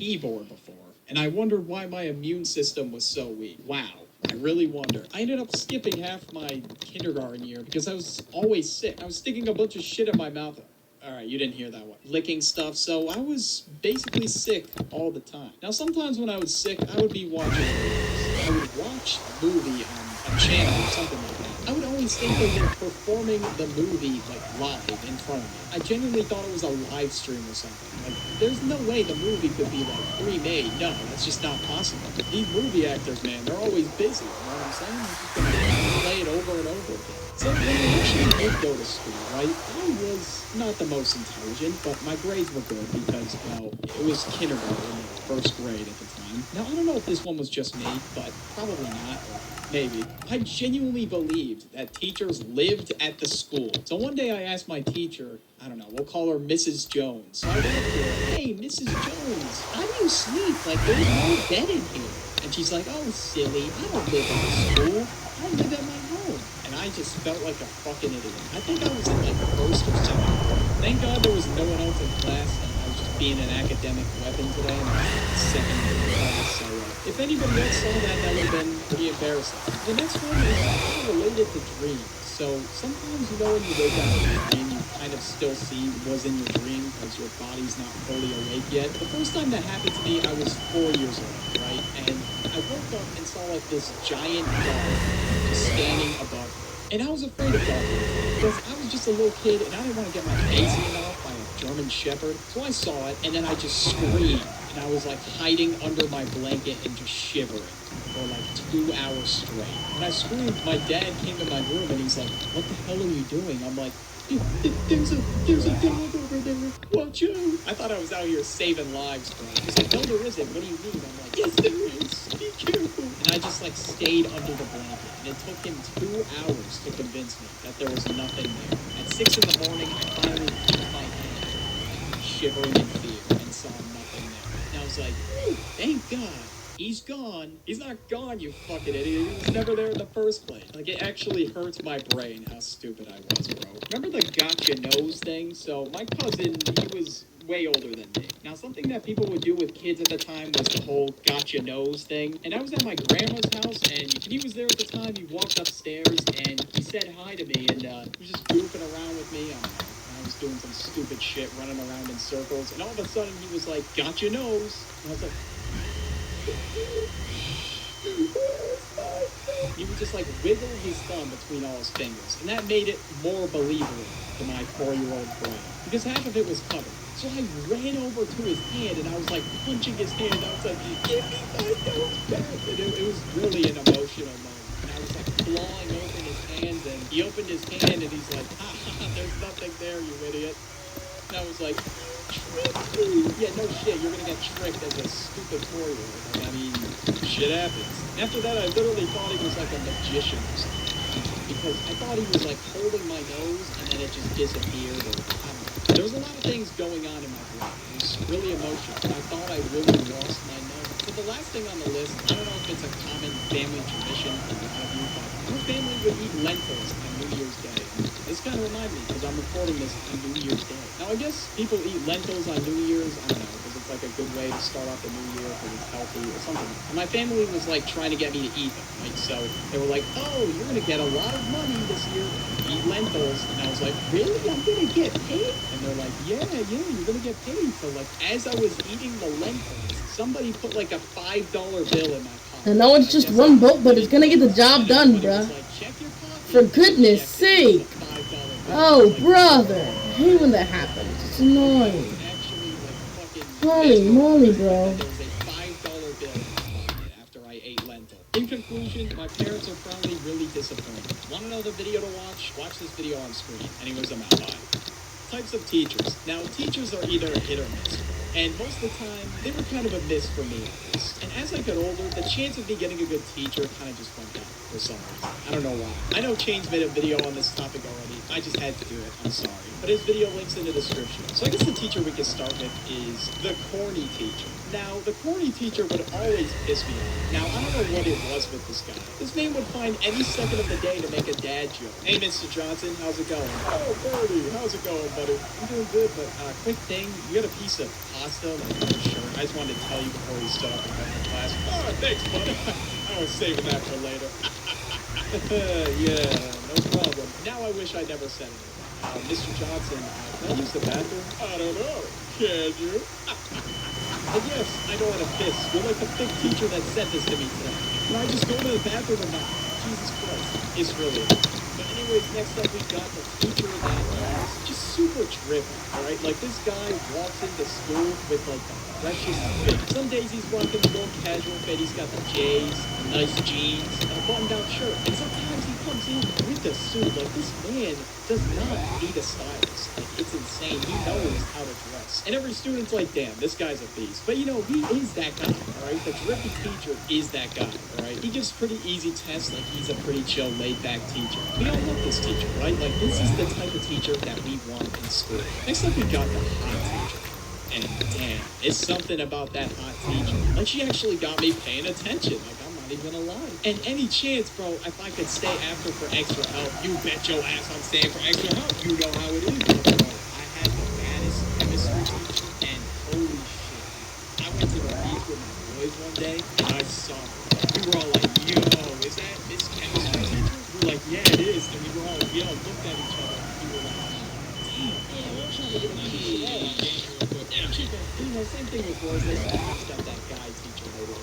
keyboard before, and I wondered why my immune system was so weak. Wow. I really wonder. I ended up skipping half my kindergarten year because I was always sick. I was sticking a bunch of shit in my mouth. Alright, you didn't hear that one. Licking stuff, so I was basically sick all the time. Now, sometimes when I was sick, I would be watching movies. I would watch a movie on a channel or something like that. I would always think they were performing the movie, like, live in front of me. I genuinely thought it was a live stream or something. Like, there's no way the movie could be, like, pre-made. No, that's just not possible. These movie actors, man, they're always busy. You know what I'm saying? They're just gonna play it over and over again. So when I actually did go to school, right, I was not the most intelligent, but my grades were good because, well, it was kindergarten, first grade at the time. Now, I don't know if this one was just me, but probably not, or maybe. I genuinely believed that teachers lived at the school. So one day I asked my teacher, I don't know, we'll call her Mrs. Jones. So I went up to her, hey, Mrs. Jones, how do you sleep? Like, there's no bed in here. And she's like, oh, silly, I don't live at the school. I live at my home. And I just felt like a fucking idiot. I think I was in like first or second grade. Thank God there was no one else in class, and I was just being an academic weapon today in my second class. So if anybody else saw that, that would have been pretty embarrassing. The next one is kind of related to dreams. So sometimes, you know, when you wake up in your dream, you kind of still see what was in your dream because your body's not fully awake yet. The first time that happened to me, I was 4 years old, right? And I woke up and saw like this giant dog just standing above me. And I was afraid of dogs because I was just a little kid and I didn't want to get my face eaten off by a German Shepherd. So I saw it and then I just screamed. And I was like hiding under my blanket and just shivering for like 2 hours straight. When I screamed, my dad came to my room and he's like, what the hell are you doing? I'm like, there's a dog over there. Watch out. I thought I was out here saving lives, bro. He's like, no, there isn't. What do you mean? I'm like, yes, there is. Be careful. And I just like stayed under the blanket. And it took him 2 hours to convince me that there was nothing there. At 6 in the morning, I finally put my hand, shivering in fear, and saw nothing there. And I was like, thank God. He's gone. He's not gone, you fucking idiot. He was never there in the first place. Like, it actually hurts my brain how stupid I was, bro. Remember the gotcha nose thing? So, my cousin, he was way older than me. Now, something that people would do with kids at the time was the whole gotcha nose thing. And I was at my grandma's house, and he was there at the time. He walked upstairs, and he said hi to me, and he was just goofing around with me. I was doing some stupid shit, running around in circles, and all of a sudden, he was like, gotcha nose. And I was like, he would just like wiggle his thumb between all his fingers, and that made it more believable to my 4-year-old brain because half of it was covered. So I ran over to his hand and I was like punching his hand. I was like, give me my nose back. And it was really an emotional moment. And I was like clawing open his hands, and he opened his hand and he's like, ha ha, there's nothing there, you idiot. And I was like, yeah, no shit, you're gonna get tricked as a stupid 4-year-old. Like, I mean, shit happens. After that, I literally thought he was like a magician or something. Because I thought he was like holding my nose and then it just disappeared. Or, I don't know. There was a lot of things going on in my brain. It was really emotional. I thought I really lost my nose. So the last thing on the list, I don't know if it's a common family tradition for a lot of you, but our family would eat lentils on New Year's Day. This kind of reminds me because I'm recording this on New Year's Day. Now, I guess people eat lentils on New Year's, I don't know, because it's like a good way to start off the new year because it's healthy or something. And my family was like trying to get me to eat them, right? So they were like, oh, you're going to get a lot of money this year to eat lentils. And I was like, really? I'm going to get paid? And they're like, yeah, you're going to get paid. So like, as I was eating the lentils, somebody put like a $5 bill in my pocket. I know it's just one book, but it's gonna get the job done, bruh. For goodness sake. Oh, brother. I hate when that happens. It's annoying. Holy moly, bro. After I ate lentil. In conclusion, my parents are probably really disappointed. Want to know the video to watch? Watch this video on screen. Anyways, I'm out. Bye. Types of teachers. Now, teachers are either a hit or miss. And most of the time, they were kind of a miss for me. And as I got older, the chance of me getting a good teacher kind of just went down for some reason. I don't know why. I know Chain's made a video on this topic already. I just had to do it. I'm sorry. but his video link's in the description. So I guess the teacher we can start with is the corny teacher. Now, the corny teacher would always piss me off. Now, I don't know what it was with this guy. This man would find any second of the day to make a dad joke. Hey, Mr. Johnson, how's it going? Oh, Birdie, how's it going, buddy? I'm doing good, but quick thing, you got a piece of pasta, like on your shirt. I just wanted to tell you before you stood up and went to class. Oh, thanks, buddy. I was saving that for later. Yeah, no problem. Now I wish I never said it. Mr. Johnson, can I use the bathroom? I don't know. Can you? And yes, I know how to piss. You're like the big teacher that said this to me today. Can I just go to the bathroom or not? Jesus Christ. It's really. But anyways, next up we got the teacher that is just super driven, alright? Like this guy walks into school with like the freshest fit. Some days he's rocking the more casual fit. He's got the J's, nice jeans, and a button-down shirt. And sometimes he comes in with a suit. Like this man does not need a stylist. Like it's insane. He knows how to dress. And every student's like, damn, this guy's a beast. But you know, he is that guy, alright? The drippy teacher is that guy, alright? He gives pretty easy tests. Like he's a pretty chill, laid-back teacher. We all love this teacher, right? Like this is the type of teacher that we want in school. Next up we got the hot teacher. And damn, it's something about that hot teacher. Like she actually got me paying attention. Like I'm not even gonna lie. And any chance, bro, if I could stay after for extra help, you bet your ass I'm staying for extra help. You know how it is, bro. I had the baddest chemistry teacher, and holy shit. I went to the beach with my boys one day, and I saw her. We were all like, yo, is that Miss Chemistry teacher? We were like, yeah, it is. And we were all, looked at each other. We were like, damn, we're trying to get an idea. You know, same thing with boys. They sometimes got that guy teacher later.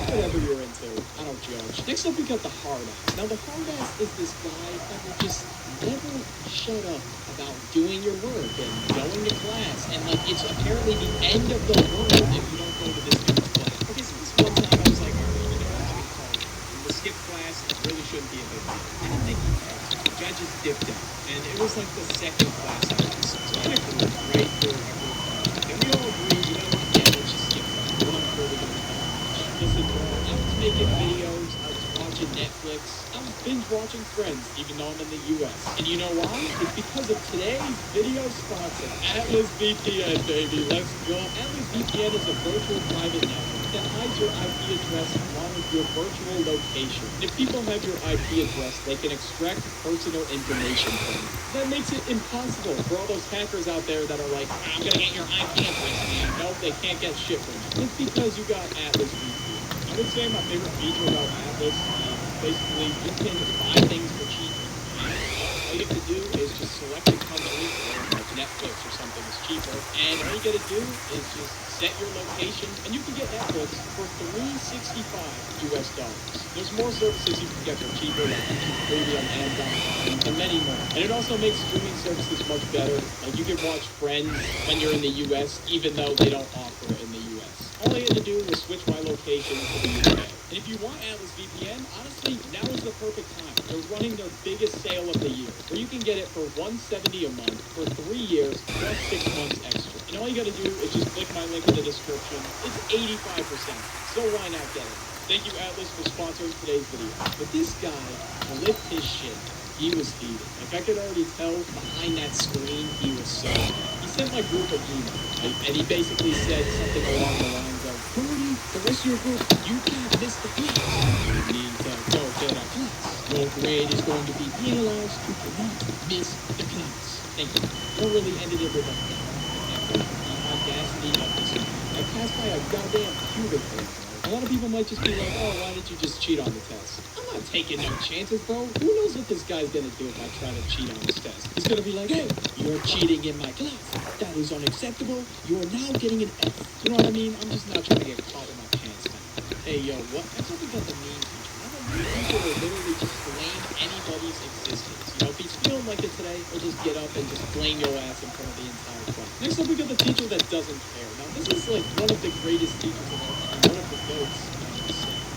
Whatever you're into, I don't judge. Next up, we got the hard ass. Now, the hard ass is this guy that will just never shut up about doing your work and going to class. And, like, it's apparently the end of the world if you don't go to this kind of class. Okay, so this one time I was like, all right, you know what, I'm going to call it. The skip class, it really shouldn't be a big deal. I didn't think he cared. The guy just dipped out. And it was like the second class I was. So I had to go right through everything. And we all agreed, you know what, yeah, let's just skip that. We're not really going to do much. Listen, bro, I was making videos, I was watching Netflix, I was binge watching Friends, even though I'm in the US. And you know why? It's because of today's video sponsor, Atlas VPN, baby. Let's go. Atlas VPN is a virtual private network that hides your IP address along with your virtual location. If people have your IP address, they can extract personal information from you. That makes it impossible for all those hackers out there that are like, I'm gonna get your IP address, man. No, they can't get shit from you. It's because you got Atlas VPN. I would say my favorite feature about Atlas is basically you can buy things for cheap. All you have to do is just select a company, like Netflix or something is cheaper, and all you gotta do is just set your location, and you can get Netflix for $365 US. There's more services you can get for cheaper, like YouTube Premium, Amazon, and many more. And it also makes streaming services much better. Like you can watch Friends when you're in the US, even though they don't offer it in the US. All I had to do was switch my location to the UK. And if you want Atlas VPN, honestly, now is the perfect time. They're running their biggest sale of the year, where you can get it for $170 a month for 3 years plus 6 months extra. And all you gotta do is just click my link in the description. It's 85%, so why not get it? Thank you, Atlas, for sponsoring today's video. But this guy flipped his shit. He was heated. Like I could already tell behind that screen, he was so mad. He sent my group an email, right? And he basically said something along the lines of, Cody, the rest of your group, you can't miss the class. You need to go to the class. Your grade is going to be penalized. You cannot miss the class. Thank you. Don't really ended it with a the audacity of this. I passed by a goddamn cubicle. A lot of people might just be like, oh, why did you just cheat on the test? I'm not taking no chances, bro. Who knows what this guy's gonna do if I try to cheat on this test? He's gonna be like, hey, you're cheating in my class. That is unacceptable. You are now getting an F. You know what I mean? I'm just not trying to get caught with my pants down. Hey, yo, what? That's what we got the mean teacher. Now the mean teacher will literally just blame anybody's existence. You know, if he's feeling like it today, he'll just get up and just blame your ass in front of the entire class. Next up, we got the teacher that doesn't care. Now, this is like one of the greatest teachers of all time. One of the goats.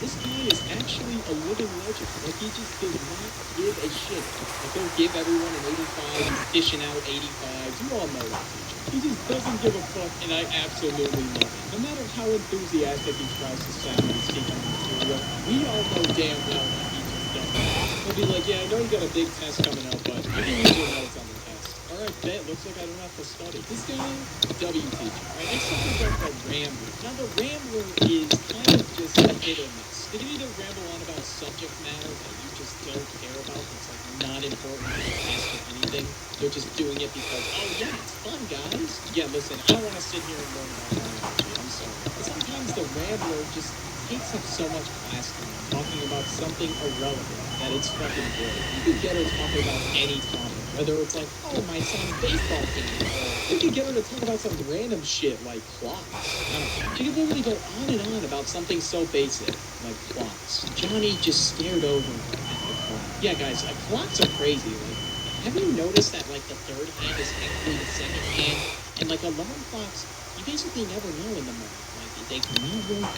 This guy is actually a living legend. Like, he just does not give a shit. Like, he'll give everyone an 85. He's dishing out 85s. You all know that teacher. He just doesn't give a fuck, and I absolutely love it. No matter how enthusiastic he tries to sound when he's teaching the material, we all know damn well that he just doesn't. He'll be like, yeah, I know you got a big test coming up, but you can use your notes on the test. All Alright, bet. Looks like I don't have to study. This guy, W teacher. Alright, next up we got the Rambler. Now, the Rambler is kind of just a hit or miss. They can either ramble on about subject matter that you just don't care about, it's like not important to the class or anything. They're just doing it because, oh yeah, it's fun, guys. Yeah, listen, I don't want to sit here and learn about biology. I'm sorry. But sometimes the Rambler just takes up so much class time talking about something irrelevant that it's fucking great. You could get her talking about any topic, whether it's like, oh, my son's baseball team, or you could get her to talk about some random shit like clocks. I don't know. She could literally go on and on about something so basic like clocks. Johnny just stared over at the clock. Yeah, guys, clocks are crazy. Like, have you noticed that like the third hand is technically the second hand, and like alarm clocks, you basically never know in the morning. They cannot work.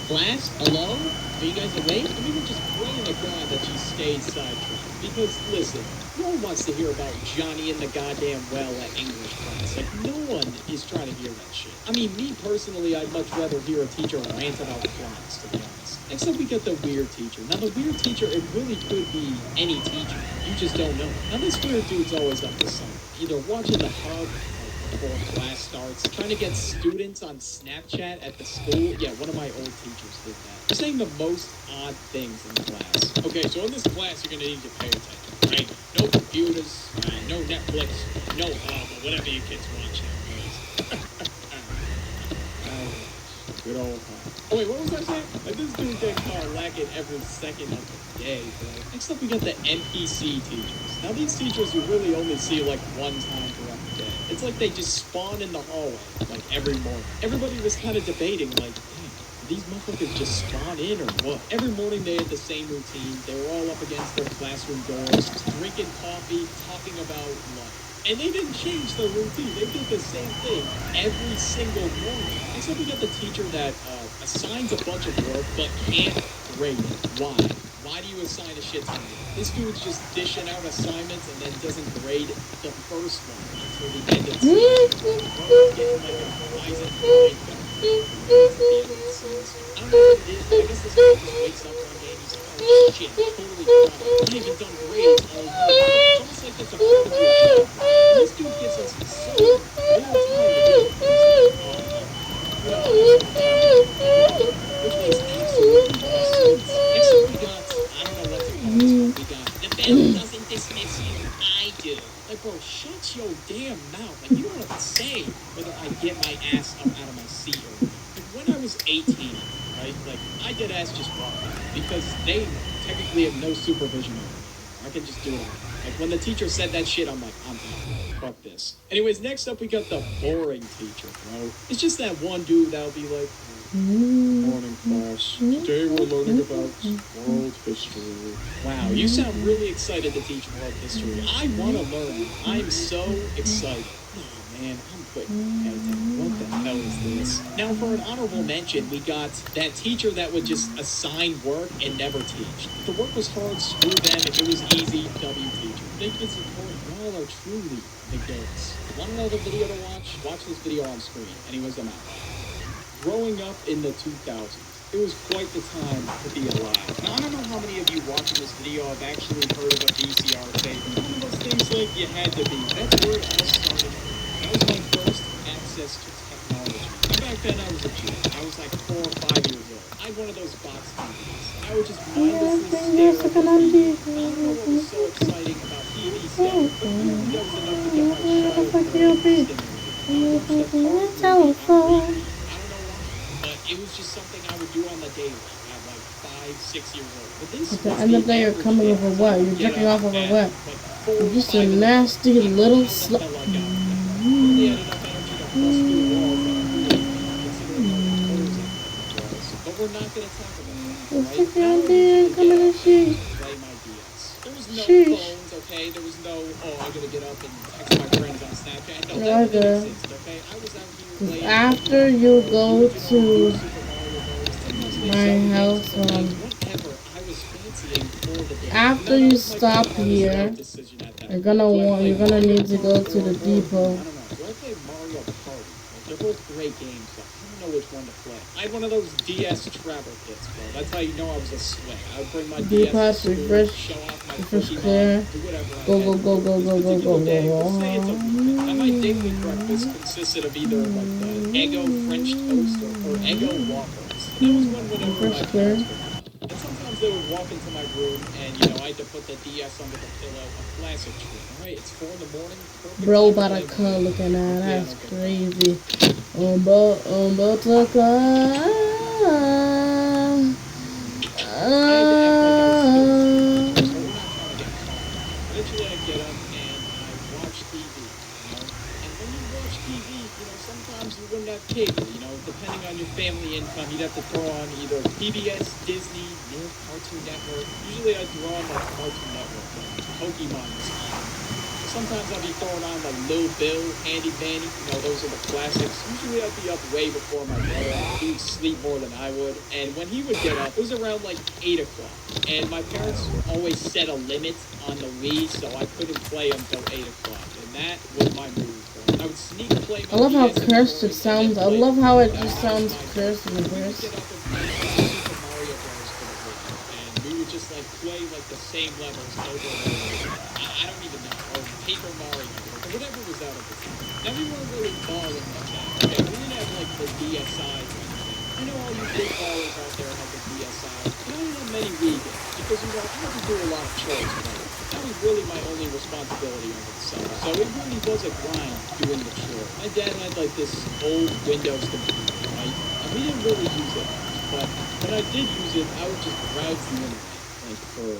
Class, hello? Are you guys awake? I mean, we're just praying to God that she stays sidetracked. Because, listen, no one wants to hear about Johnny in the goddamn well at English class. Like, no one is trying to hear that shit. I mean, me personally, I'd much rather hear a teacher rant about clocks, to be honest. Except we get the weird teacher. Now, the weird teacher, it really could be any teacher. You just don't know. Now, this weird dude's always up to something. Either watching the hub before class starts, trying to get students on Snapchat at the school. Yeah, one of my old teachers did that. They're saying the most odd things in the class. Okay, so in this class, you're gonna need to pay attention, right? No computers, no Netflix, no hub, or whatever your kids watch nowadays. Good old hub. Oh wait, what was I saying? Like, this dude gets caught lacking every second of the day, bro. Next up, we got the NPC teachers. Now, these teachers you really only see like one time throughout the day. It's like they just spawn in the hallway, like every morning. Everybody was kind of debating, like, damn, did these motherfuckers just spawn in or what? Every morning they had the same routine. They were all up against their classroom doors, drinking coffee, talking about life. And they didn't change their routine. They did the same thing every single morning. Except we got the teacher that assigns a bunch of work but can't grade it. Why? Why do you assign a shit ton? This dude's just dishing out assignments and then doesn't grade the first one until the end of the semester. Getting like a rising pride back at the end of the semester. I don't know what it is, but I guess this guy just wakes up one day and he's like, oh shit, totally proud. I haven't done grades all year. It's almost like that's a part of your job. And this dude gives us so little time to do it. Which makes absolutely no sense. Next up we got, I don't know what to call this one. We got, the bell doesn't dismiss you, I do. Like, bro, shut your damn mouth. Like, you don't have to say whether I get my ass up out of my seat or not. Like, when I was 18, right, like, I did ass just walk because they technically have no supervision over me. I can just do it. Like, when the teacher said that shit, I'm like, I'm out. Fuck this. Anyways, next up we got the boring teacher, bro. It's just that one dude that'll be like, morning class. Today we're learning about world history. Wow, you sound really excited to teach world history. I want to learn. I'm so excited. Oh man, I'm quitting. What the hell is this? Now for an honorable mention, we got that teacher that would just assign work and never teach. If the work was hard, screw them. If it was easy, W teacher. Think it's important. Y'all are truly the goats. Want to know the video to watch? Watch this video on screen. Anyways, I'm out. Growing up in the 2000s, it was quite the time to be alive. Now, I don't know how many of you watching this video have actually heard of a VCR tape. One of those things like you had to be. That's where it all started. That was my first access to technology. And back then, I was a kid. I was like 4 or 5 years old. I had one of those box TVs. I would just mindlessly stare at the TV. I don't know what was so exciting about TV staring, but really that was enough to get my child stimulated. I would watch the telephone. It was just something I would do on the daily at like 5, 6 years old. But this at the end of the day, you're coming over what? You're jerking off over what? You're just a nasty little slut. But we're not going to talk about that, What's right? the idea? Coming to see. Play my DS. There was no phones, okay? There was no, oh, I'm going to get up and text my friends on Snapchat. No, that didn't exist, okay? I was out here playing. After you go to my house, after you stop here, you're gonna need to go to the depot. They're both great games, but I don't know which one to play. I had one of those DS travel kits, bro. That's how you know I was a sweat. I would bring my DS to school, show off my Pokemon, do whatever I Go, had go, to go, do. go, This go, go, particular go, day, go, let's say it's a weekend, and my daily breakfast go. consisted of either like the Eggo French toast or Eggo waffles. And that was whenever my First parents clear. would come. And sometimes they would walk into my room and, you know, I had to put the DS under the pillow, a classic treat. All right, it's 4 in the morning. Perfect Bro, time about to a play car Mario. looking at. Hopefully I That's don't get crazy. Umbo taka. I had to act like I was still asleep. So we're not trying to get caught. Eventually I get up and I watch TV, you know. And when you watch TV, you know, sometimes you wouldn't have cable, you know, depending on your family income, you'd have to throw on either PBS, Disney, Nick, Cartoon Network. Usually I'd throw on like Cartoon Network, like Pokemon was on. Sometimes I'll be throwing on like Lil Bill, Handy Manny, you know, those are the classics. Usually I'd be up way before my brother. He would sleep more than I would. And when he would get up, it was around like 8 o'clock. And my parents always set a limit on the Wii, so I couldn't play until 8 o'clock. And that was my move. I would sneak play my I love how DS in the cursed morning it and sounds. then I play. love how it That just was sounds my cursed in the we would verse. get up and play Super Mario Bros. For the Wii. And we would just like play like the same levels over and over. I don't even know. Or Paper Mario, or whatever was out at the time. Now we weren't really balling like that. Okay, we didn't have like the DSIs or anything. I know all you big ballers out there have the DSI, but I didn't have many Wii games because you know I had to do a lot of chores. That was really my only responsibility over the summer. So it really was a grind doing the chore. My dad had like this old Windows computer, right? And we didn't really use it much, but when I did use it, I would just browse the internet like for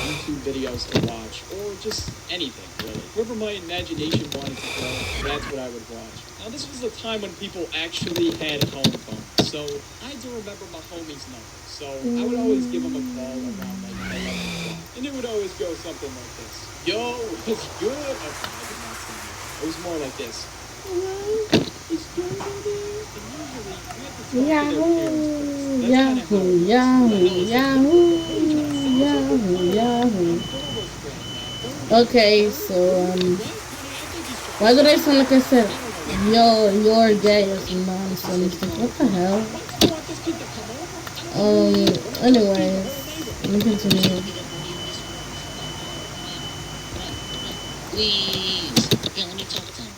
YouTube videos to watch, or just anything really. Wherever my imagination wanted to go, that's what I would watch. Now this was a time when people actually had home phones, so I had to remember my homie's number. So I would always give him a call around like 11 o'clock, and it would always go something like this: "Yo, it's good." Okay, I did not say that. It was more like this: "It's good." And usually we had to talk to their parents first. That's kind of how it was. Yahoo. Okay, so why did I sound like I said, yo, you're gay or some nonsense? What the hell? Anyways, let me continue. Please. Yeah, let me talk to him.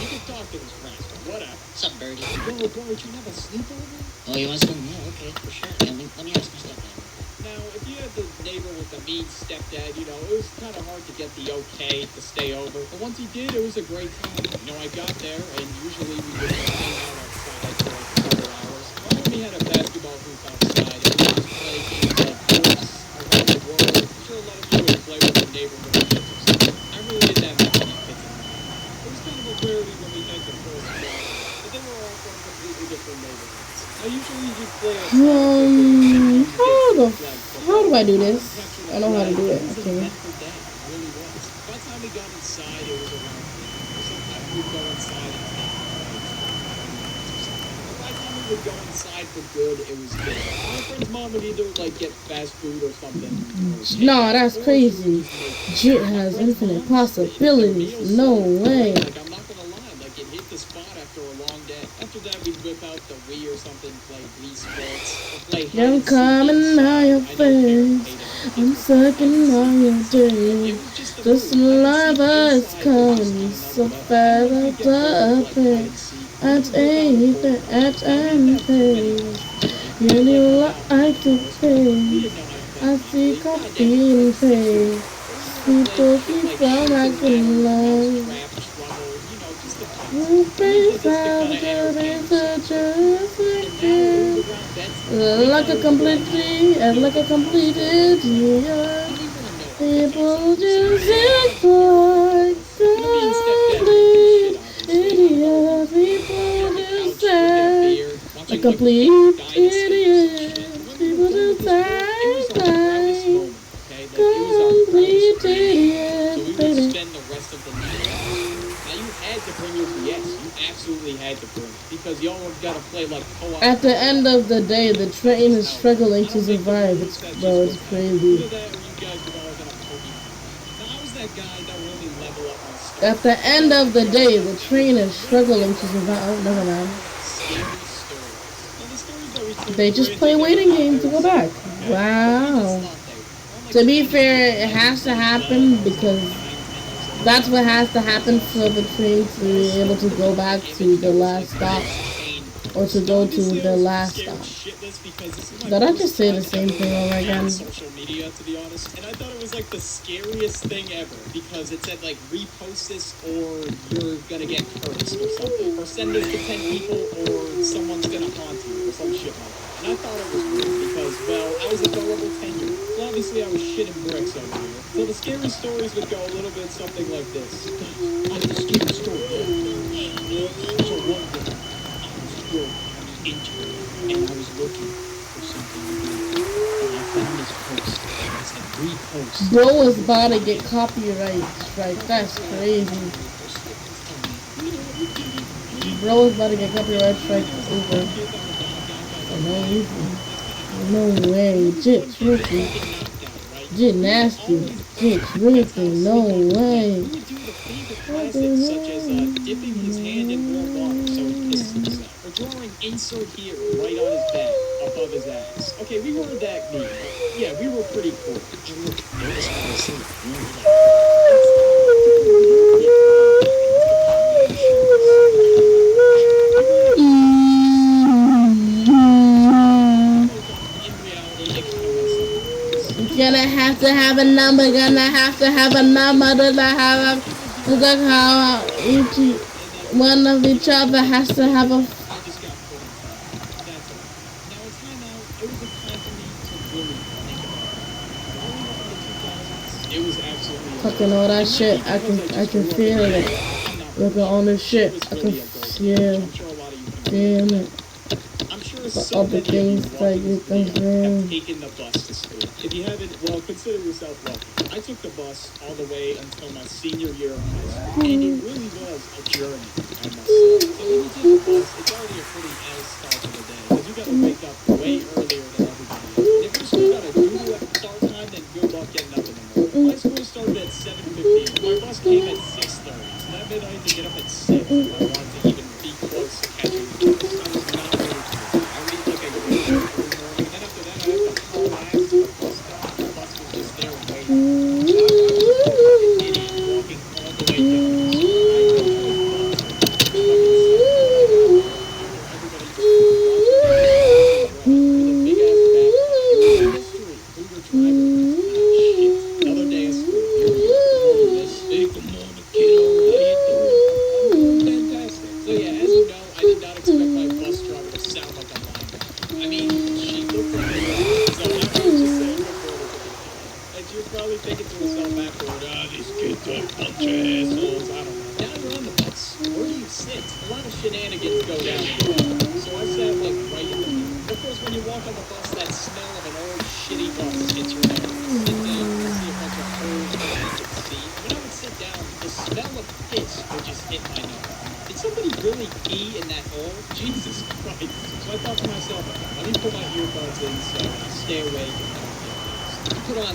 You can talk to this rascal. Whatever. What's up, Birdie? Yo, bro, did you have a sleepover? Oh, you want some? Yeah, okay, for sure. Yeah, let me ask my stepdad. Now, if you had the neighbor with the mean stepdad, you know, it was kind of hard to get the okay to stay over. But once he did, it was a great time. You know, I got there, and usually we would just hang out outside for like a couple hours. My homie had a basketball hoop outside, and we would just play games like Force, Around the World. I'm sure a lot of you would play with your neighborhood kids or something. I really didn't have that many kids in my life. It was kind of a rarity when we had the first one, but they were all from completely different neighborhoods. I usually do play How do I do this? I know how to do it. Okay. By the time we got inside, it was around 3. Sometimes we'd go inside and by the time we would go inside for good, it was good. My friend's mom would either like get fast food or something. No, that's crazy. Jit has infinite possibilities. No way. Like, I'm not gonna lie, like it hit the spot after a long day. After that, we'd whip out the Wii or something, play Wii Sports, or play hide I'm and seek coming inside. on your I know parents face. hated it. I'm sucking on your dick. It was just The a saliva is coming so fast up it. At anything, at anything. You do like to pay. I see copy and pay. People keep on acting like. You face out the just like a completely, and like a complete idiot. People just act like complete idiots. People just act like complete idiots. People just act like complete idiots, baby. Spend the rest of the night. Now you had to bring your DS. You absolutely had to bring it because y'all got to play like co-op. At the end of the day, the train is struggling to survive. It's crazy. Either that or you guys would all get a Pokemon. Now I was that guy that would only level up on stuff. At the end of the day, the train is struggling to survive. Oh, never mind. They just play waiting game to go back. Wow. To be fair, it has to happen because that's what has to happen for the train to be able to go back to the last stop. Or to go to the last stop. Did I just say the same thing over again? Social media, to be honest, and I thought it was like the scariest thing ever because it said like repost this or you're gonna get cursed or something, or send this to 10 people or someone's gonna haunt you or some shit like that. And I thought it was weird because, well, I was a gullible 10-year-old, so obviously I was shitting bricks over here. So the scary stories would go a little bit something like this. I have a scary story. So one day, I was on the internet and I was looking for something to do. And I found this post and it said repost. Bro was about to get copyright strike. That's crazy. Bro was about to get copyright strike over. No reason. No way. Jit's ripping. Jit nasty. Jit's ripping. No way. He would do the favorite classics such as dipping his hand in warm water so he pisses himself, or drawing insert here right on his back above his ass. Okay, we weren't that mean. Yeah, we were pretty cool. Gonna have to have a number, gonna have to have a number, gonna have a, look how each one of each other has to have a. Fucking all that shit, I can feel it. Look at all this shit, I can feel it. The other things that you can have taken the bus to school. If you haven't, well, consider yourself lucky. I took the bus all the way until my senior year of high school, and it really was a journey, I must say. So when you take the bus, it's already a pretty L start to the day, because you gotta wake up way earlier than everybody else. And if your school got a doodle at the start time, then good luck getting up in the morning. My school started at 7:15. My bus came at 6:30, so that meant I had to get up at 6 if I wanted to even be close to catching the bus. I was not really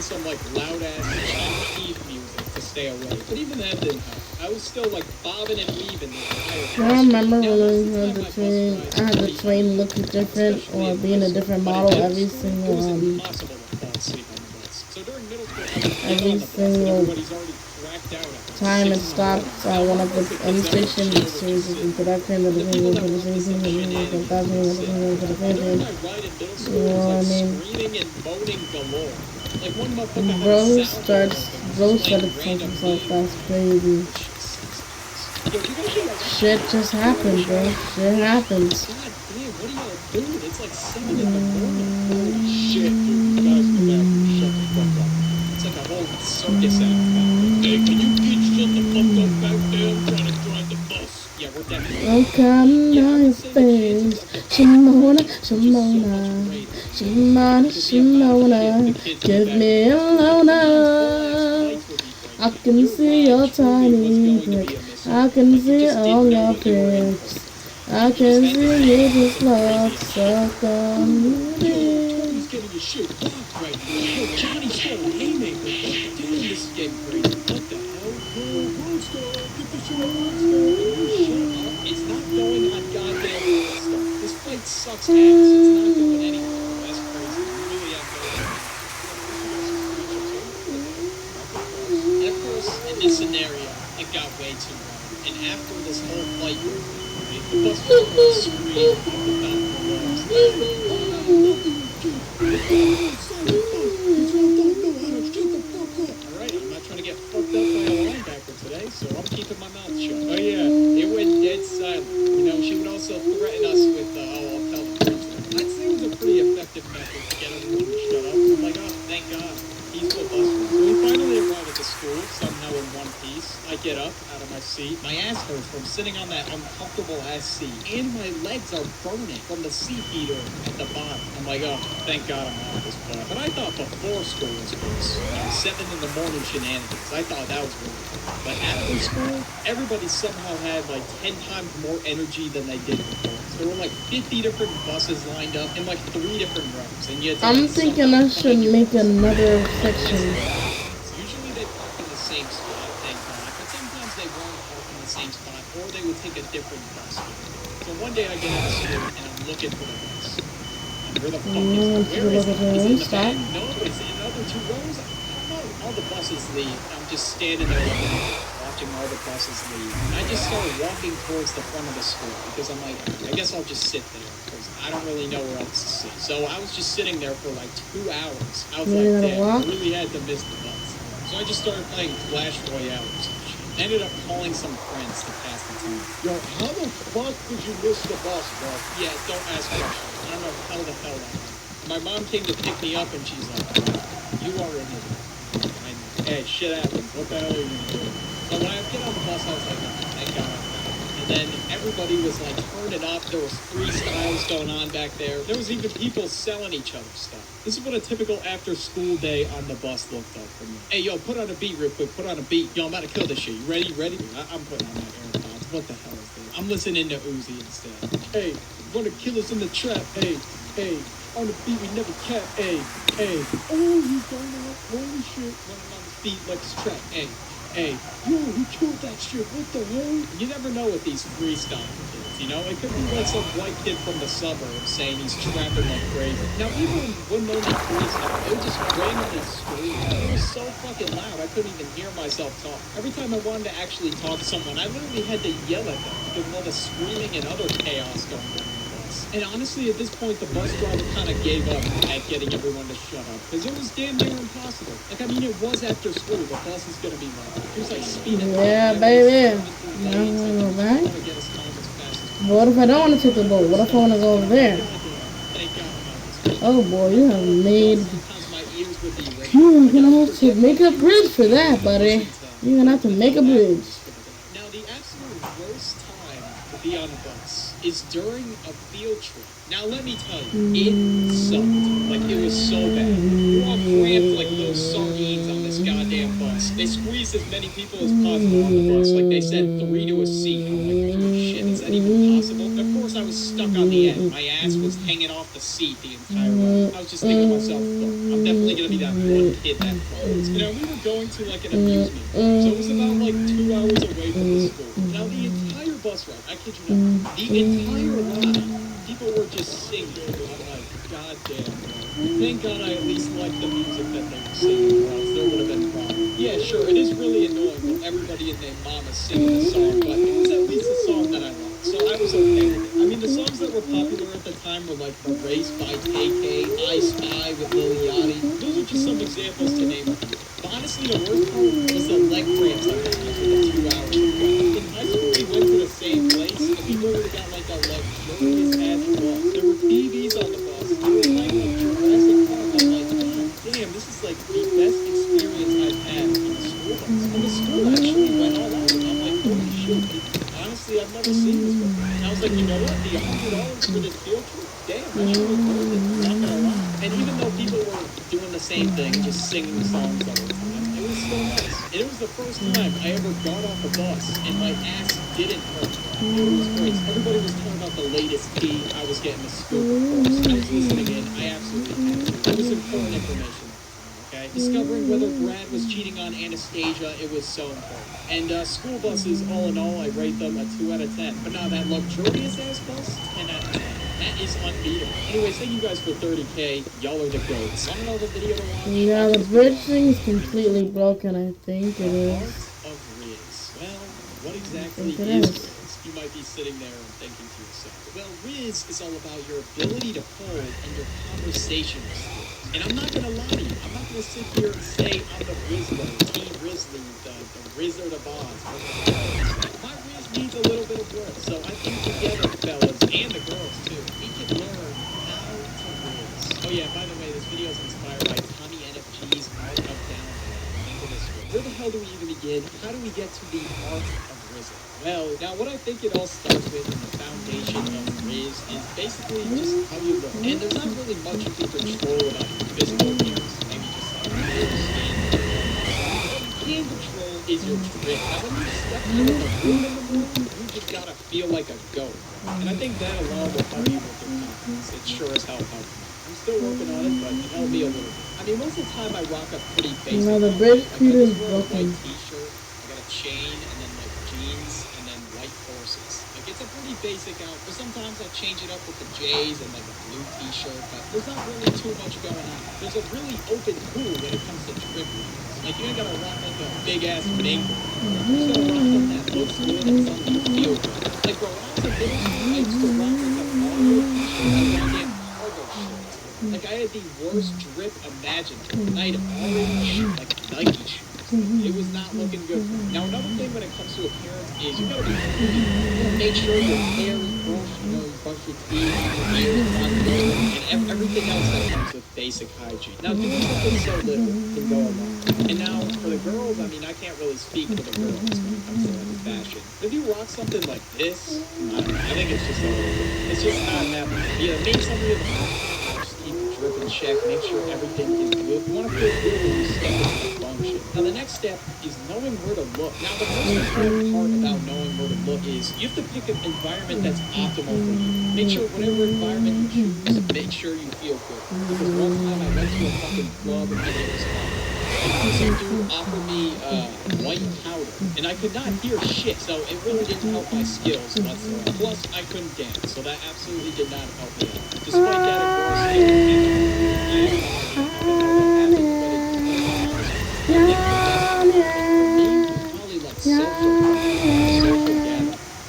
some like loud ass Eve music to stay awake, but even that didn't help. I was still like bobbing and weaving the entire I remember when I had the train. I had the train looking different or being a different model every single time it stopped. I went up the M station. So it was into that train that was going to the same thing. And then that train that was going to the same thing. You know what I mean? Like one bro started telling himself that's crazy. Shit just happened, bro. Shit happens. God damn, what are y'all doing? It's like 7 in the morning. Holy shit, dude. You guys go back and shut the fuck up. It's like a whole circus act now. Hey, can you kids shut the fuck up back there? I'm trying to drive the bus. Yeah, we're definitely. Oh, come on your face. Shimona, Shimona. Shimona, Shimona. Give me a loner. I can see your tiny brick. I can see all your pics. I can see you just love suck on me. Tony's getting his shit blocked right now. Yo, Johnny's got a haymaker. Damn, this is getting crazy. What the hell? Yo, Rooster, It's not going on goddamn stuff. This fight sucks ass. It's not going anywhere. That's crazy. You really have no idea. And of course, in this scenario, it got way too long. And after this whole fight, right, the bus driver screamed at the top of the lungs. Alright, I'm not trying to get fucked up by a linebacker today, so I'm keeping my mouth shut. Oh yeah, it went dead silent. You know, she would also threaten us with, I'll tell the principal. I'd say it was a pretty effective method to get everyone to shut up. I'm like, oh, thank God. Peaceful bus ride. So we finally arrive at the school, somehow in one piece. I get up out of my seat. My ass hurts from sitting on that uncomfortable ass seat. And my legs are burning from the seat heater at the bottom. I'm like, oh, thank God I'm out of this bus. But I thought before school was worse. 7 in the morning shenanigans. I thought that was really good. But after school, everybody somehow had like 10 times more energy than they did before. So there were like 50 different buses lined up in like 3 different rows. And yet, I'm thinking I should make another section. Usually they park in the same spot, thank God. But sometimes they won't park in the same spot, or they would take a different bus. So one day I get out of school and I'm looking for the bus. And where the fuck is it? Where is it? Is it in the back? No, is it in the other 2 rows? I don't know. All the buses leave. I'm just standing there watching all the buses leave. And I just started walking towards the front of the school because I'm like, I guess I'll just sit there because I don't really know where else to sit. So I was just sitting there for like 2 hours. I was like, damn, I really had to miss the bus. So I just started playing Clash Royale or some shit. Ended up calling some friends to pass the time. Yo, how the fuck did you miss the bus, bro? Yeah, don't ask questions. I don't know how the hell that happened. My mom came to pick me up and she's like, you are an idiot. Hey, shit happens. What the hell are you gonna do? So when I get on the bus, I was like, oh, thank God I'm out. And then everybody was like turning up. There was freestyles going on back there. There was even people selling each other stuff. This is what a typical after-school day on the bus looked like for me. Hey, yo, put on a beat real quick. Put on a beat. Yo, I'm about to kill this shit. You ready? Ready? I'm putting on my AirPods. What the hell is this? I'm listening to Uzi instead. Hey, wanna kill us in the trap? Hey, hey. On the beat, we never cap. Hey, hey. Oh, he's going up. Holy shit. Running on the beat like it's trap. Hey. Hey, yo, he killed that shit. What the hell? You never know with these freestyle kids, you know? It could be like some white kid from the suburbs saying he's trapping like crazy. Now, even when they freestyle, they would just randomly scream. It was so fucking loud, I couldn't even hear myself talk. Every time I wanted to actually talk to someone, I literally had to yell at them because of all the screaming and other chaos going on. And honestly, at this point, the bus driver kind of gave up at getting everyone to shut up. Because it was damn near impossible. Like, I mean, it was after school. The bus is going to be like, he was like speeding. Yeah, baby. No, right? What if I don't want to take the boat? What if I want to go over there? Oh boy, you have made... You're going to have to make a bridge for that, buddy. You're going to have to make a bridge. Now, the absolute worst time to be on a bus is during a field trip. Now, let me tell you, it sucked. Like, it was so bad. We're all cramped like those sardines on this goddamn bus. They squeezed as many people as possible on the bus. Like, they said 3 to a seat. I'm like, holy shit, is that even possible? Of course, I was stuck on the end. My ass was hanging off the seat the entire ride. I was just thinking to myself, look, I'm definitely going to be that one kid that falls. You know, we were going to, like, an amusement park. So it was about, like, 2 hours away from the school. Now, the entire bus ride, I kid you not, the entire ride, people were just singing. I'm like, God damn, bro. Thank God I at least liked the music that they were singing, or else there would have been a problem. Yeah, sure, it is really annoying when everybody and their mom is singing the song, but it was at least a song that I liked, so I was okay with it. I mean, the songs that were popular at the time were like The Race by KK, I Spy with Lil Yachty. Those are just some examples to name a few. But honestly, the worst part was the leg cramps I got after the 2 hours. In high school, we went to the same place, and we literally got like our legs showing as bus. There were TVs on the bus. We were playing like Jurassic Park. I'm like, God damn, this is like the best experience I've had on a school bus. And the school actually went all out. And I'm like, holy shit. Honestly, I've never seen this before. And I was like, you know what? The $100 for this field trip? Damn, that shit was worth it. Not gonna lie. And even though people were doing the same thing, just singing the songs all the time, it was so nice. And it was the first time I ever got off a bus and my ass didn't hurt. It was great. Everybody was talking about the latest tea. I was getting the scoop, of course. I was listening in. I absolutely had to. It was important information. Okay? okay? Discovering whether Brad was cheating on Anastasia, it was so important. And school buses, all in all, I rate them a 2 out of 10. But now that luxurious ass bus, 10 out of 10. That is unbeatable. Anyways, thank you guys for 30K. Y'all are the goats. Want another video to watch? Yeah, the bridge thing is completely broken, I think it The is. art of Riz. Well, what exactly it is is. Riz? You might be sitting there and thinking to yourself, well, Riz is all about your ability to hold and your conversational skills. And I'm not going to lie to you. I'm not going to sit here and say I'm the Rizzler, Team Rizzly, the Wizard of Oz. My Riz needs a little bit of work. So I think together, fellas, and the girls too, we can learn how to Riz. Oh yeah, by the way, this video is inspired by Tommy NFG's Art of Downhill. Into this one. Where the hell do we even begin? How do we get to the art of Rizzle? Well, now what I think it all starts with in the foundation of Riz is basically just how you look. And there's not really much you can control about your physical appearance. Maybe just like your skin. What you can control is your drip. Now when you step out of the room in the morning, you just gotta feel like a goat. And I think that alone will help you with your confidence. It sure as hell helped me. I'm still working on it, but it helped me a little bit. I mean, most of the time I rock a pretty basic No, the outfit. bridge Like, I computer just is wear a broken. white t-shirt, I got a chain, and then like jeans, and then white horses. Like it's a pretty basic outfit. Sometimes I change it up with the J's and like a blue t-shirt, but there's not really too much going on. There's a really open pool when it comes to trip runs. Like you ain't gotta rock like a big ass bling. You just gotta rock something that looks good and something you feel good. Like bro, when I was in middle school, I used to rock like a Mario t-shirt and goddamn cargo shorts. Like I had the worst drip imaginable. And I had orange like Nike shoes. It was not looking good. Now another thing when it comes to appearance is you gotta be clean. You gotta make sure your hair is brushed, you know, you brush your teeth, your ears are not good, and everything else that comes with basic hygiene. Now doing something so little can go a long way. And now for the girls, I mean I can't really speak for the girls when it comes to like fashion. But if you rock something like this, I don't know, I think it's just a little bit. It's just not happening. Either make something of the just keep the drip in check, make sure everything is good. You want to feel good when you step into the function. Now the next step is knowing where to look. Now the most important part about knowing where to look is you have to pick an environment that's optimal for you. Make sure whatever environment you choose, make sure you feel good. Because one time I went to a fucking club and it was fun. And some dude offered me white powder, and I could not hear shit, so it really didn't help my skills whatsoever. Plus, I couldn't dance, so that absolutely did not help me out. Despite that, of course, it was probably like social gathering.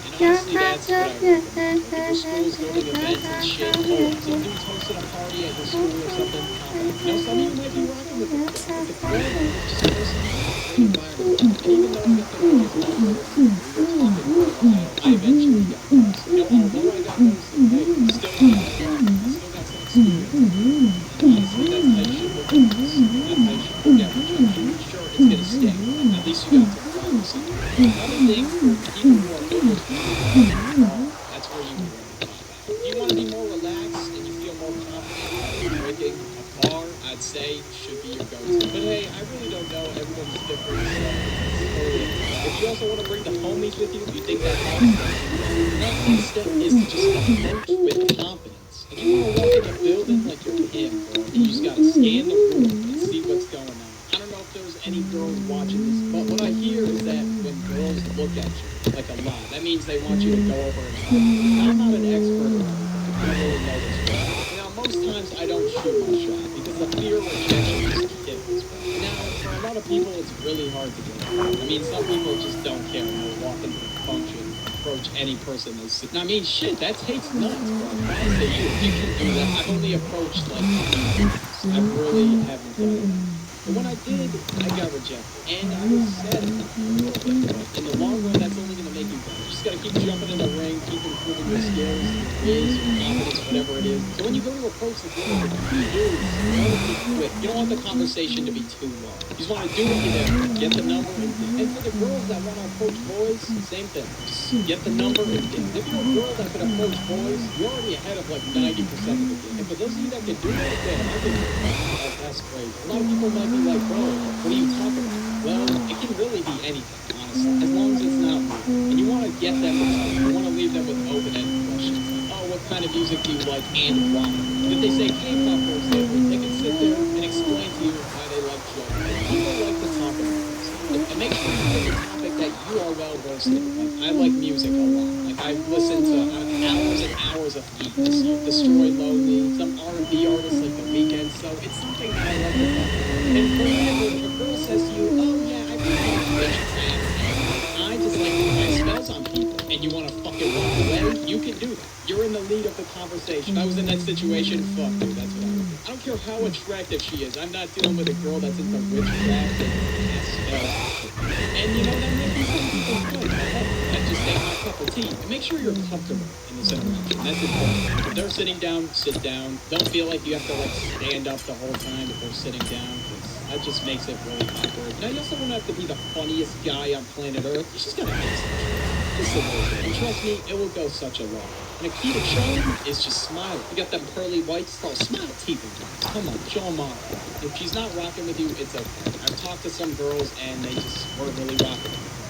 And honestly, that's what I recommend. Like, if your school's holding events and shit, some dude's hosting a party at your school or something, you know, some of you might be rocking with it. But the point is just listen to a great environment. And even though I got the girls in my group, we were talking for a while, I eventually got those. You know, although I got those, hey, still got I still got some experience. And honestly, that's how you should look at this. That's how you should look at which I'm pretty sure it's gonna stick. At least you got to follow something. Another thing for people who are over 20, that's where you can really pop out. If you want to be more relaxed and you feel more confident drinking, a bar, I'd say, should be your go-to. But hey, I really don't know. Everyone's different, so it's totally. If you also want to bring the homies with you, you think that helps? The next step is to just approach with confidence. If you want to walk in the building like you're him, bro, you just gotta scan the room and see what's going on. I don't know if there's any girls watching this, but what I hear is that when girls look at you, like a lot, that means they want you to go over and talk. Now, I'm not an expert or anything, I don't really know this well. Now, most times I don't shoot my shot because the fear of rejection just kills. Now, for a lot of people, it's really hard to get over. I mean, some people just don't care and they'll walk into the function, approach any person they see. Now, I mean, shit, that takes nuts, bro. Honestly, you can do that. I've only approached like I really haven't done it. But when I did, I got rejected. And I was sad about it a little bit. But in the long run, that's only going to make you better. You just got to keep jumping in the ring, keep improving your skills, your whiz, your confidence, whatever it is. So when you go to approach the girl, what you do is you want to be quick. You don't want the conversation to be too long. You just want to do what you do. Get the number and for the girls that want to approach boys, same thing. Just get the number and dip. If you're a girl that can approach boys, you're already ahead of like 90% of the game. And for those of you that can do that, damn, I think that's crazy. A lot of people might be like, bro, what are you talking about? Well, it can really be anything, honestly, as long as it's not rude. And you want to get them excited. You want to leave them with open-ended questions. Like, oh, what kind of music do you like and why? And if they say K-pop, for example, they can sit there and explain to you why they like a topic that you are well versed in. Like, I like music a lot. Like, I've listened to hours and hours of Eagles, Destroy Lonely, some R&B artists like The Weeknd. So it's something that I like to talk about. And for example, if a girl says to you, "Oh yeah, I really like bitches," I just like to cast spells on people, and you want to fucking walk away, you can do that. You're in the lead of the conversation. If I was in that situation, fuck, dude, that's what I would do. I don't care how attractive she is. I'm not dealing with a girl that's into witchcraft and cast spells. And you know, that might be some people's good. That just ain't my cup of tea. And make sure you're comfortable in this interaction. That's important. If they're sitting down, sit down. Don't feel like you have to like stand up the whole time if they're sitting down. That just makes it really awkward. Now, you also don't have to be the funniest guy on planet Earth. You just gotta ask. Just a little bit. And trust me, it will go such a long. And a key to charm is just smile. You got them pearly whites, so smile at people. Come on, show them off. If she's not rocking with you, it's okay. I've talked to some girls and they just weren't really rocking with you.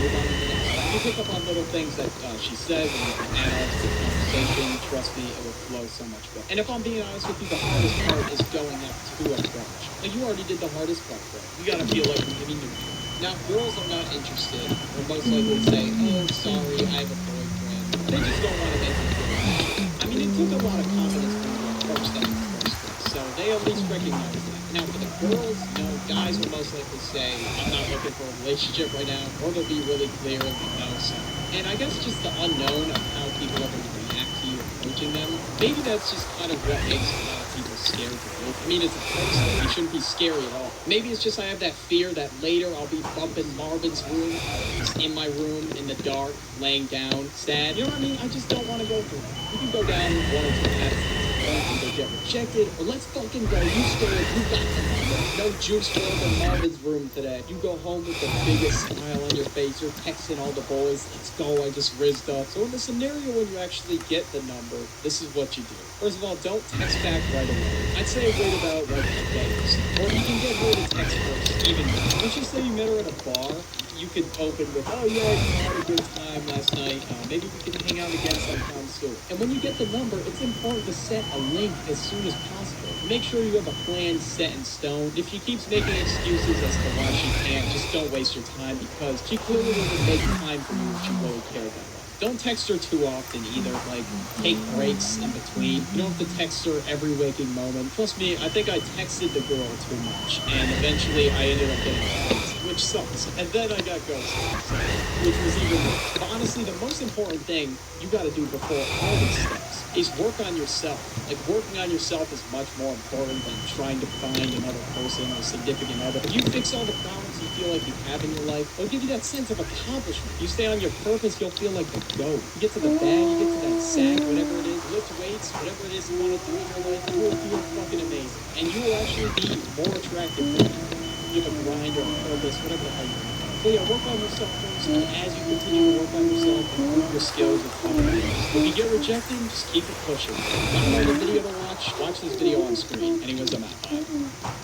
Move on to the next. You pick up on little things that she says and you can add on to the conversation. Trust me, it will flow so much better. And if I'm being honest with you, the hardest part is going up to approach. Like, you already did the hardest part, bro. You gotta feel like you really knew. Now, if girls are not interested, they'll most likely say, "Oh, sorry, I have a boyfriend." They just don't want to make it clear. I mean, it took a lot of confidence for you to approach them in the first place, so they at least recognize that. Now, for the girls, you know, guys will most likely say, "I'm not looking for a relationship right now," or they'll be really clear and no, so. And I guess just the unknown of how people are going to react to you approaching them, maybe that's just kind of what makes a lot of people scared to do. I mean, it's a person. You shouldn't be scary at all. Maybe it's just I have that fear that later I'll be bumping Marvin's room, just in my room, in the dark, laying down, sad. You know what I mean? I just don't want to go through that. You can go down one or two paths. You can go get rejected, or let's fucking go. You scared, you got the number. No juice world in Marvin's room today. You go home with the biggest smile on your face. You're texting all the boys. Let's go, I just rizzed up. So in the scenario when you actually get the number, this is what you do. First of all, don't text back right away. I'd say wait about like a day or so. Or you can get her to text first, even better. Let's just say you met her at a bar. You could open with, "Oh yeah, I had a good time last night. Maybe we can hang out again sometime soon." And when you get the number, it's important to set a link as soon as possible. Make sure you have a plan set in stone. If she keeps making excuses as to why she can't, just don't waste your time, because she clearly doesn't make time for you if she really cared that much. Don't text her too often either. Like, take breaks in between. You don't have to text her every waking moment. Trust me, I think I texted the girl too much, and eventually I ended up getting ghosted, which sucks. And then I got ghosted, which was even worse. But honestly, the most important thing you got to do before all these steps is work on yourself. Like, working on yourself is much more important than trying to find another person or significant other. If you fix all the problems you feel like you have in your life, it'll give you that sense of accomplishment. You stay on your purpose, you'll feel like the GOAT. You get to the bag, you get to that sack, whatever it is, lift weights, whatever it is you want to do in your life, you will feel fucking amazing. And you will actually be more attractive to people. You have a grind or a purpose, whatever the hell you want. So yeah, work on yourself first, and as you continue to work on yourself, improve your skills with confidence. If you get rejected, just keep it pushing. Want to know the video to watch? Watch this video on screen. Anyways, I'm out.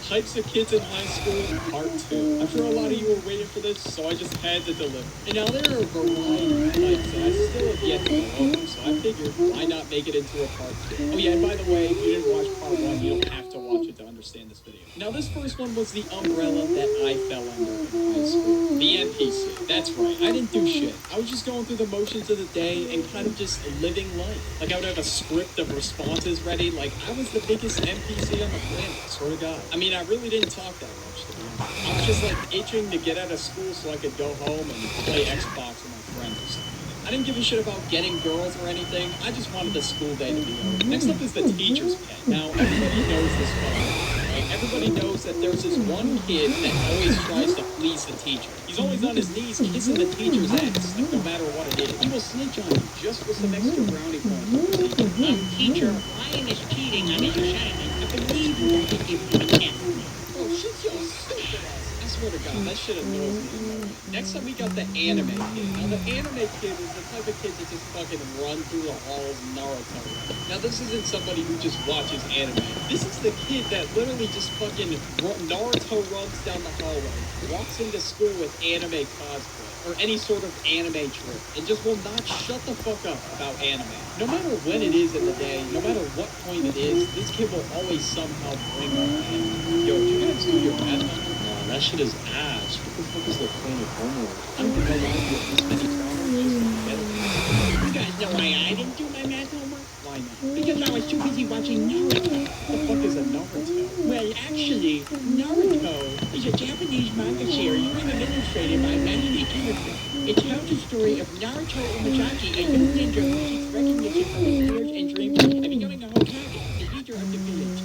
Types of kids in high school, part 2. I'm sure a lot of you were waiting for this, so I just had to deliver. And now there are a variety of types that I still have yet to go over, so I figured, why not make it into a part 2? Oh yeah, and by the way, if you didn't watch part 1, you don't have to watch it to understand this video. Now this first one was the umbrella that I fell under in high school. The NPC. That's right, I didn't do shit. I was just going through the motions of the day and kind of just living life. Like, I would have a script of responses ready, like I was the biggest NPC on the planet, I swear to God. I mean, I really didn't talk that much, to be honest. I was just like itching to get out of school so I could go home and play Xbox with my friends or something. I didn't give a shit about getting girls or anything. I just wanted the school day to be over. Next up is the teacher's pet. Now, everybody knows this fucking thing, right? Everybody knows that there's this one kid that always tries to please the teacher. He's always on his knees kissing the teacher's ass, like no matter what it is. He will snitch on you just for some extra brownie points. Teacher, lying is cheating on his assignment. I believe you have to give him a chance. Oh, shit, yo, stupid ass. I swear to God, that shit annoys me. Next up, we got the anime kid. Now, the anime kid is the type of kid that just fucking run through the halls Naruto. Now, this isn't somebody who just watches anime. This is the kid that literally just fucking Naruto runs down the hallway, walks into school with anime cosplay, or any sort of anime trip, and just will not shut the fuck up about anime. No matter when it is in the day, no matter what point it is, this kid will always somehow bring up anime. Yo, did you guys do your math? that shit is ass. What the fuck is the point of homework? I don't even know why you have this many problems. Just don't get it. You guys know why I didn't do my math homework? Why not? Because I was too busy watching Naruto. What the fuck is a Naruto? Well, actually, Naruto is a Japanese manga series written and illustrated by Manji Kimiko. It tells the story of Naruto Umazaki, a young ninja who seeks recognition for his fears and dreams of becoming a Hokage, the leader of the village.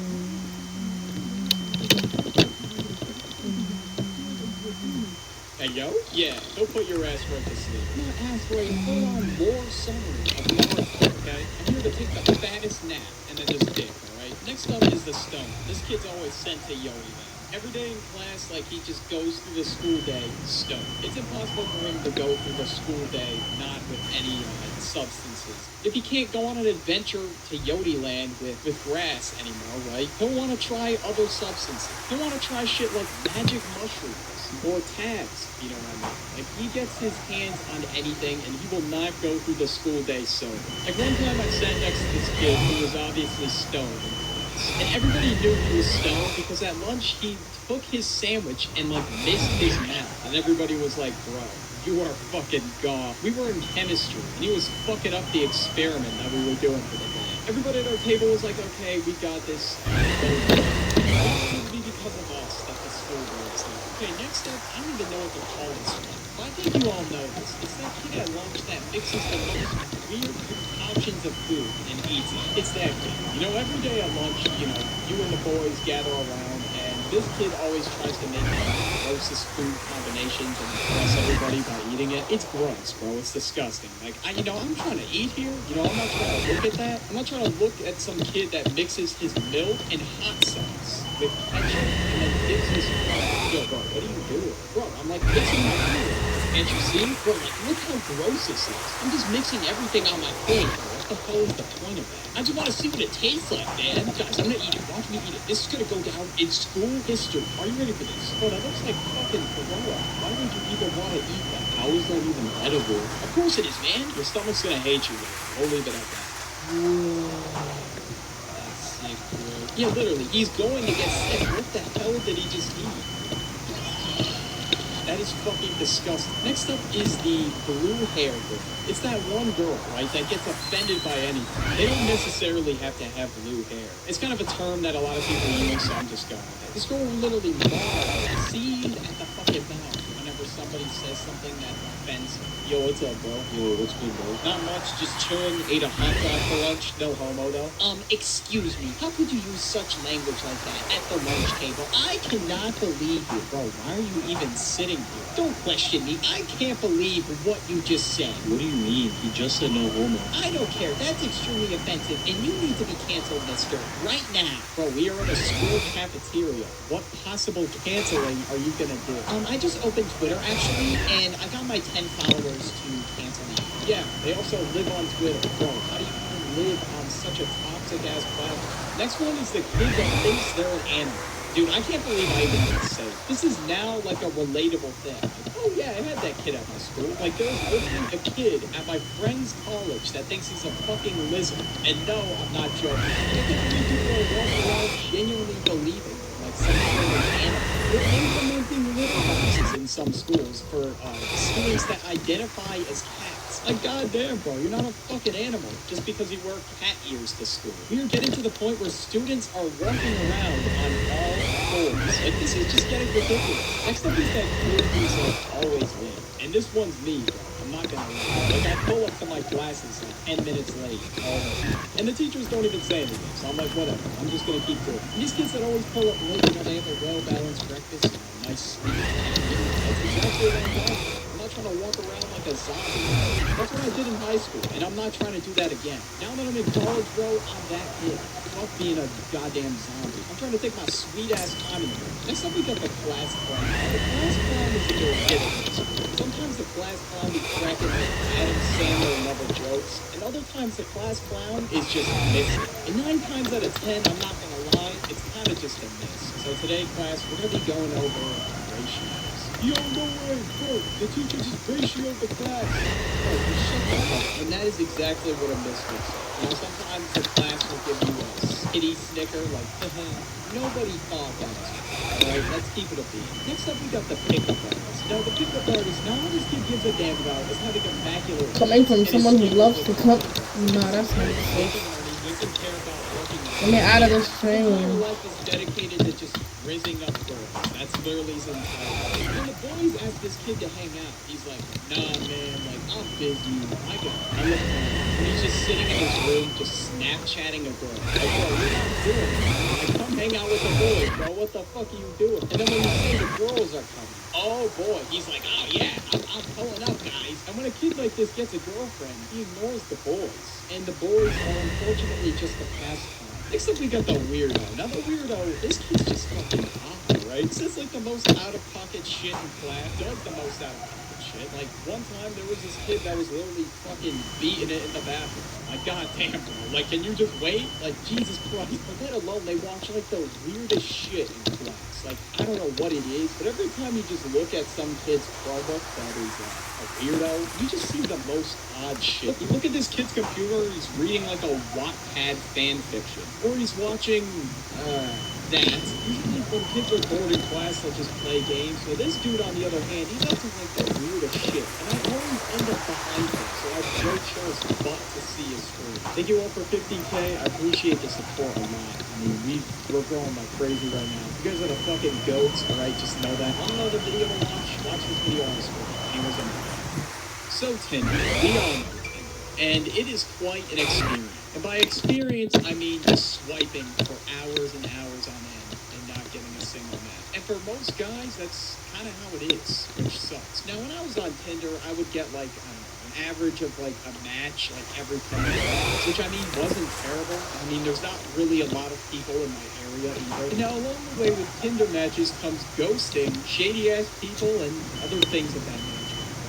Hey, yo? Yeah, go put your ass right to sleep. Not ask for a full-on lore summary of Naruto, Okay? I'm here to take the fattest nap and then just dip, alright? Next up is the stone. This kid's always sent to Yodi Land. Every day in class, like, he just goes through the school day stoned. It's impossible for him to go through the school day not with any substances. If he can't go on an adventure to Yodi Land with grass anymore, right? He'll want to try other substances. He'll want to try shit like magic mushrooms or tabs, you know what I mean? Like, he gets his hands on anything and he will not go through the school day sober. Like, one time I sat next to this kid who was obviously stoned. And everybody knew he was stoned because at lunch he took his sandwich and like missed his mouth. And everybody was like, bro, you are fucking gone. We were in chemistry and he was fucking up the experiment that we were doing for the day. Everybody at our table was like, okay, we got this. It would be because of us that the school breaks now. Okay, next up, I don't even know what they're calling this one. But I think you all know this. It's that kid at lunch that mixes the most weird concoctions of food and eats it. It's that kid. You know, every day at lunch, you know, you and the boys gather around and this kid always tries to make the grossest food combinations and impress everybody by eating it. It's gross, bro. It's disgusting. Like, I'm trying to eat here. You know, I'm not trying to look at that. I'm not trying to look at some kid that mixes his milk and hot sauce with ketchup and then dips his yo, bro, what are you doing? Bro, I'm like mixing my food. Can't you see? Bro, like, look how gross this is. I'm just mixing everything on my plate, bro. What the hell is the point of that? I just want to see what it tastes like, man. Guys, I'm gonna eat it. Watch me eat it. This is gonna go down in school history. Are you ready for this? Bro, that looks like fucking Corolla. Why would you even want to eat that? How is that even edible? Of course it is, man. Your stomach's gonna hate you, man. We'll leave it at that. That's sick, bro. Yeah, literally, he's going to get sick. What the hell did he just eat? That is fucking disgusting. Next up is the blue hair girl. It's that one girl, right, that gets offended by anything. They don't necessarily have to have blue hair. It's kind of a term that a lot of people use, so I'm just going with it. This girl literally mauls, seed at the fucking mouth whenever somebody says something that offends her. Yo, what's up, bro? Yo, what's good, bro? Not much, just chilling, ate a hot dog for lunch. No homo, though. Excuse me, how could you use such language like that at the lunch table? I cannot believe you. Bro, why are you even sitting here? Don't question me. I can't believe what you just said. What do you mean? He just said no homo. I don't care. That's extremely offensive, and you need to be canceled, mister. Right now. Bro, we are in a school cafeteria. What possible canceling are you gonna do? I just opened Twitter, actually, and I got my 10 followers to cancel me. Yeah, they also live on Twitter. Bro, how do you even live on such a toxic-ass platform? Next one is the kid that thinks they're an animal. Dude, I can't believe I even have to say it. This is now like a relatable thing. Like, oh yeah, I had that kid at my school. Like, there's literally a kid at my friend's college that thinks he's a fucking lizard. And no, I'm not joking. I can't believe people are walking around genuinely believing like some kind of animal. They're implementing litter boxes in some schools for students that identify as cats. Like, goddamn, bro, you're not a fucking animal just because you wear cat ears to school. We are getting to the point where students are walking around on all fours. Like, this is just getting ridiculous. Next up is that kid who's like always late. And this one's me, bro. I'm not gonna lie. Like, I pull up to my classes like 10 minutes late all the time. And the teachers don't even say anything. So I'm like, whatever. I'm just gonna keep doing it. And these kids that always pull up late, you know, they have a well-balanced breakfast, you know, nice sleep. That's exactly what I'm talking about. I'm not trying to walk around like a zombie. That's what I did in high school, and I'm not trying to do that again. Now that I'm in college, bro, I'm that kid. Fuck being a goddamn zombie. I'm trying to take my sweet-ass time in the room. Next up, we got the class clown. The class clown is a little ridiculous. Sometimes the class clown be cracking like Adam Sandler level jokes, and other times the class clown is just missing. And 9 times out of 10, I'm not gonna lie, it's kind of just a miss. So today, class, we're gonna be going over ratios. Yo, no way, bro. The teacher just ratioed the class. Bro, just shut the fuck up. And now that is exactly what a mystery is. You know, sometimes the class will give you a skitty snicker, like, nobody thought that was funny. Alright, let's keep it a beat. Next up, we got the pickup artist. Now, the pickup artist, now all this kid gives a damn about is having immaculate Coming from and his someone who skin loves is to looking come. like Nah, that's not Making safe. money, doesn't care about working Get me out of this his train. entire life is dedicated to just rizzing up girls. That's literally his entire life. When the boys ask this kid to hang out, he's like, nah, man, like, I'm busy. I got it. And he's just sitting in his room, just Snapchatting a girl. Like, bro, you're not doing it. Like, come hang out with the boys, bro. What the fuck are you doing? And then when you say the girls are coming, oh boy, he's like, oh yeah, I'm pulling up, guys. And when a kid like this gets a girlfriend, he ignores the boys. And the boys are unfortunately just a pastime. Next up, we got the weirdo. Now, the weirdo, this kid's just fucking awful, right? Says like the most out-of-pocket shit in class. Does the most out-of-pocket shit. Like, one time, there was this kid that was literally fucking beating it in the bathroom. Like, goddamn, bro. Like, can you just wait? Like, Jesus Christ. But let alone, they watch, like, the weirdest shit in class. Like, I don't know what it is, but every time you just look at some kid's Chromebook that is a weirdo, you just see the most odd shit. You look at this kid's computer, he's reading, like, a Wattpad fan fiction. Or he's watching, that. Usually when kids are bored in class, they'll just play games. So this dude, on the other hand, he's up to, like, the weirdest shit. And I always end up behind him, so I have no choice but to see his screen. Thank you all for 15K. I appreciate the support a lot. I mean, we're growing like crazy right now. You guys are the fucking goats, alright? Just know that. Want another video to watch this video on the screen. Anyways, so Tinder, we all know Tinder, and it is quite an experience. And by experience, I mean just swiping for hours and hours on end and not getting a single match. And for most guys, that's kind of how it is, which sucks. Now, when I was on Tinder, I would get like, I don't know, an average of like a match like every 10 minutes, which I mean wasn't terrible. I mean, there's not really a lot of people in my area either. Now, along the way with Tinder matches comes ghosting, shady ass people, and other things of that nature.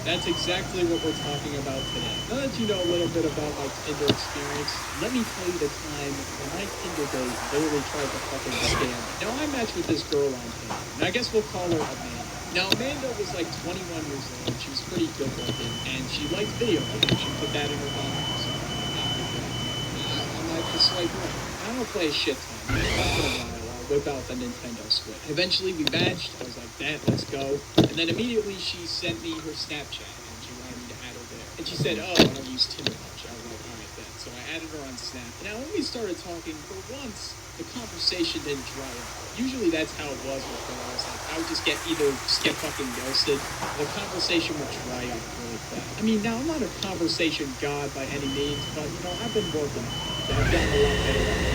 That's exactly what we're talking about today. Now that you know a little bit about my Tinder experience, let me tell you the time when my Tinder date literally tried to fucking scam me. Now, I matched with this girl on Tinder, and I guess we'll call her Amanda. Now, Amanda was like 21 years old, she was pretty good looking, and she liked video games. She put that in her bio, so I'm like, just like, I don't play a shit ton. Once in a while, I'll whip out the Nintendo Switch. Eventually, we matched. I was like, "Bet, let's go." And then immediately, she sent me her Snapchat, and she wanted me to add her there. And she said, "Oh, I don't use Tinder much." I was like, "All right, then." So I added her on Snap. Now, when we started talking, for once, the conversation didn't dry up. Usually, that's how it was with girls. Like, I would just get fucking ghosted. The conversation would dry up really fast. I mean, now I'm not a conversation god by any means, but you know, I've been working on it. So I've gotten a lot better at it.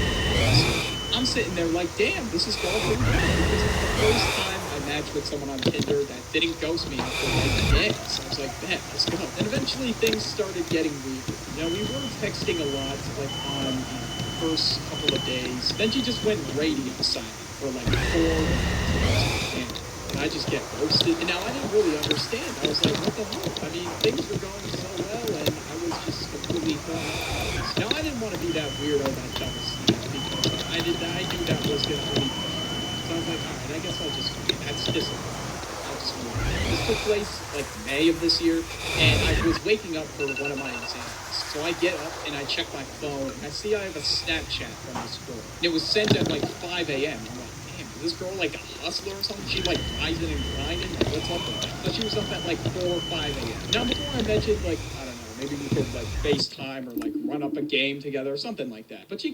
I'm sitting there like, damn, this is going pretty well. This is the first time I matched with someone on Tinder that didn't ghost me for like days. So I was like, bet, let's go. And eventually things started getting weird. Now, we were texting a lot, like on the first couple of days. Then she just went radio silent for like 4 minutes. And I just get ghosted. And now I didn't really understand. I was like, what the hell? I mean, things were going so well, and I was just completely thrown off. Now, I didn't want to be that weirdo that double snap because I knew that was going to really push me. So I was like, all right, I guess I'll just wait. That's just I'll just wait. This took place like May of this year, and I was waking up for one of my exams. So I get up and I check my phone, and I see I have a Snapchat from this girl. And it was sent at like 5 a.m. I'm like, damn, is this girl like a hustler or something? She like rising and grinding? Like, what's up with that? But she was up at like 4 or 5 a.m. Now, before I mentioned, like, I don't know, maybe we could like FaceTime or like run up a game together or something like that. But she